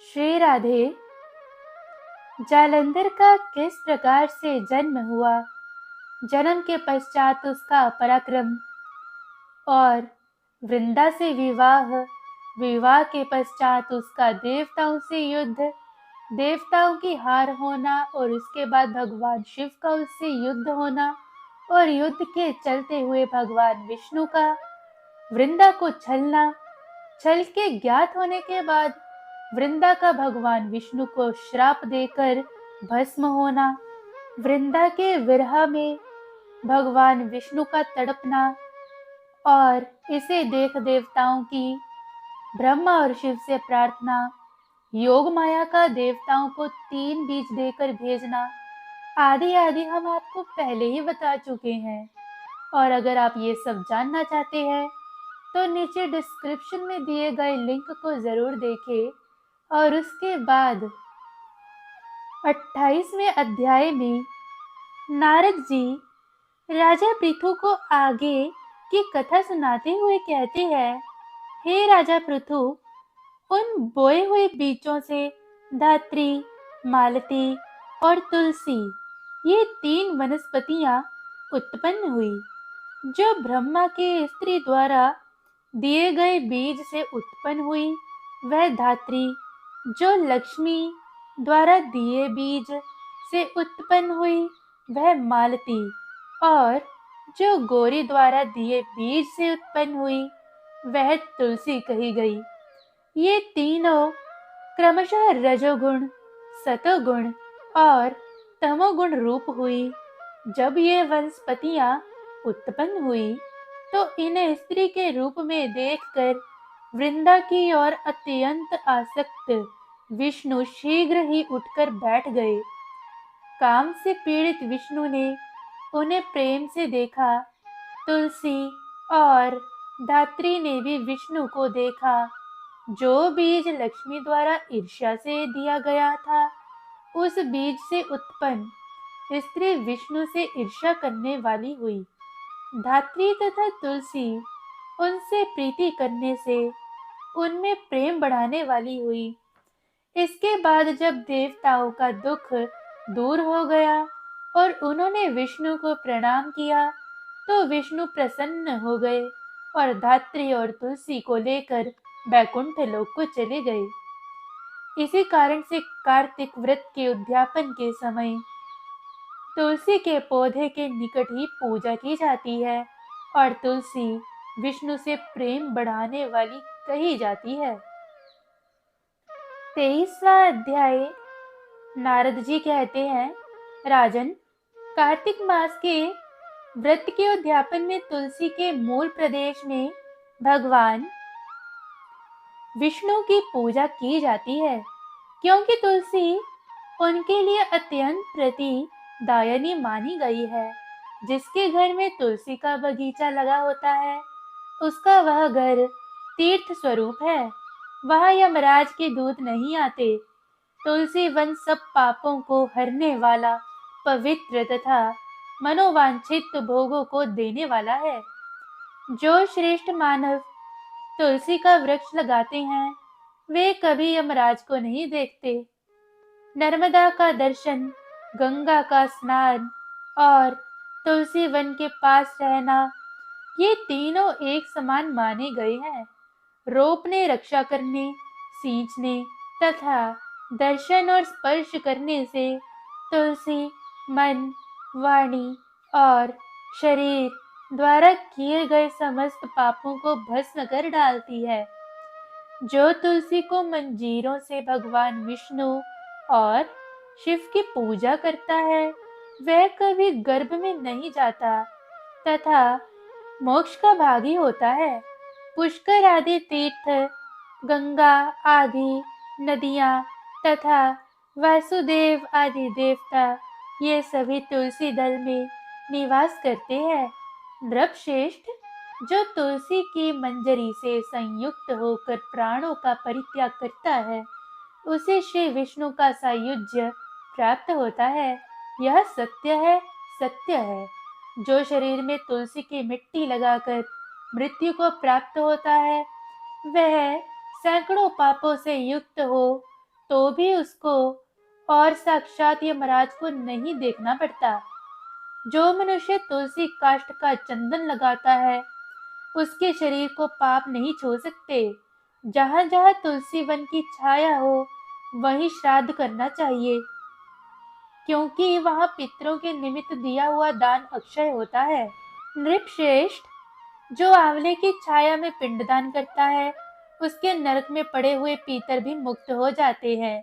श्री राधे। जालंधर का किस प्रकार से जन्म हुआ, जन्म के पश्चात उसका पराक्रम और वृंदा से विवाह, विवाह के पश्चात उसका देवताओं से युद्ध, देवताओं की हार होना और उसके बाद भगवान शिव का उससे युद्ध होना और युद्ध के चलते हुए भगवान विष्णु का वृंदा को छलना, छल के ज्ञात होने के बाद वृंदा का भगवान विष्णु को श्राप देकर भस्म होना, वृंदा के विरह में भगवान विष्णु का तड़पना और इसे देख देवताओं की ब्रह्मा और शिव से प्रार्थना, योग माया का देवताओं को 3 बीज देकर भेजना आदि आदि हम आपको पहले ही बता चुके हैं। और अगर आप ये सब जानना चाहते हैं तो नीचे डिस्क्रिप्शन में दिए गए लिंक को जरूर देखें। और उसके बाद 28वें अध्याय में नारद जी राजा पृथु को आगे की कथा सुनाते हुए कहते हैं, हे राजा पृथु, उन बोए हुए बीजों से धात्री, मालती और तुलसी, ये 3 वनस्पतियां उत्पन्न हुई। जो ब्रह्मा के स्त्री द्वारा दिए गए बीज से उत्पन्न हुई वह धात्री, जो लक्ष्मी द्वारा दिए बीज से उत्पन्न हुई वह मालती, और जो गौरी द्वारा दिए बीज से उत्पन्न हुई वह तुलसी कही गई। ये तीनों क्रमशः रजोगुण, सतोगुण और तमोगुण रूप हुई। जब ये वनस्पतियां उत्पन्न हुई तो इन्हें स्त्री के रूप में देखकर वृंदा की ओर अत्यंत आसक्त विष्णु शीघ्र ही उठकर बैठ गए। काम से पीड़ित विष्णु ने उन्हें प्रेम से देखा। तुलसी और धात्री ने भी विष्णु को देखा। जो बीज लक्ष्मी द्वारा ईर्ष्या से दिया गया था, उस बीज से उत्पन्न स्त्री विष्णु से ईर्ष्या करने वाली हुई। धात्री तथा तुलसी उनसे प्रीति करने से उनमें प्रेम बढ़ाने वाली हुई। इसके बाद जब देवताओं का दुख दूर हो गया और उन्होंने विष्णु को प्रणाम किया तो विष्णु प्रसन्न हो गए और धात्री और तुलसी को लेकर बैकुंठ लोक को चले गए। इसी कारण से कार्तिक व्रत के उद्यापन के समय तुलसी के पौधे के निकट ही पूजा की जाती है और तुलसी विष्णु से प्रेम बढ़ाने वाली कही जाती है। 23वां अध्याय। नारद जी कहते हैं, राजन, कार्तिक मास के व्रत के उद्यापन में तुलसी के मूल प्रदेश में भगवान विष्णु की पूजा की जाती है, क्योंकि तुलसी उनके लिए अत्यंत प्रतिदायनी मानी गई है। जिसके घर में तुलसी का बगीचा लगा होता है, उसका वह घर तीर्थ स्वरूप है। वहां यमराज के दूत नहीं आते। तुलसी वन सब पापों को हरने वाला, पवित्र तथा मनोवांछित भोगों को देने वाला है। जो श्रेष्ठ मानव तुलसी का वृक्ष लगाते हैं वे कभी यमराज को नहीं देखते। नर्मदा का दर्शन, गंगा का स्नान और तुलसी वन के पास रहना, ये तीनों एक समान माने गए हैं। रोपने, रक्षा करने, सींचने तथा दर्शन और स्पर्श करने से तुलसी मन, वाणी और शरीर द्वारा किए गए समस्त पापों को भस्म कर डालती है। जो तुलसी को मंजीरों से भगवान विष्णु और शिव की पूजा करता है वह कभी गर्भ में नहीं जाता तथा मोक्ष का भागी होता है। पुष्कर आदि तीर्थ, गंगा आदि नदियां तथा वासुदेव आदि देवता, ये सभी तुलसी दल में निवास करते हैं। नृपश्रेष्ठ, जो तुलसी की मंजरी से संयुक्त होकर प्राणों का परित्याग करता है उसे श्री विष्णु का सायुज्य प्राप्त होता है। यह सत्य है, सत्य है। जो शरीर में तुलसी की मिट्टी लगाकर मृत्यु को प्राप्त होता है वह सैकड़ों पापों से युक्त हो तो भी उसको और साक्षात यमराज को नहीं देखना पड़ता। जो मनुष्य तुलसी काष्ठ का चंदन लगाता है, उसके शरीर को पाप नहीं छू सकते। जहाँ जहाँ तुलसी वन की छाया हो, वहीं श्राद्ध करना चाहिए, क्योंकि वहाँ पितरों के निमित्त दिया हुआ दान अक्षय होता है। नृपश्रेष्ठ, जो आंवले की छाया में पिंडदान करता है, उसके नरक में पड़े हुए पीतर भी मुक्त हो जाते हैं।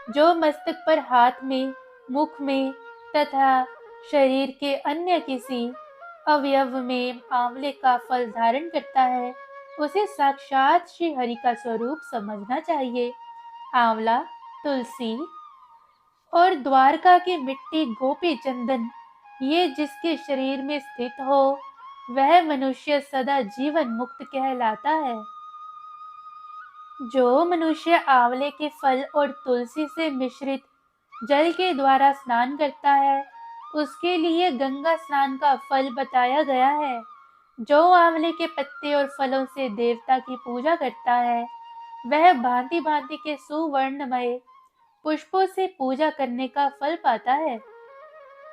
जो मस्तक पर, हाथ में, मुख में तथा शरीर के अन्य किसी अवयव में आंवले का फल धारण करता है, उसे साक्षात श्री हरि का स्वरूप समझना चाहिए। आंवला, तुलसी और द्वारका की मिट्टी गोपी चंदन, ये जिसके शरीर में स्थित हो, वह मनुष्य सदा जीवन मुक्त कहलाता है। जो मनुष्य आंवले के फल और तुलसी से मिश्रित जल के द्वारा स्नान करता है, उसके लिए गंगा स्नान का फल बताया गया है। जो आंवले के पत्ते और फलों से देवता की पूजा करता है, वह भांति भांति के सुवर्णमय पुष्पों से पूजा करने का फल पाता है।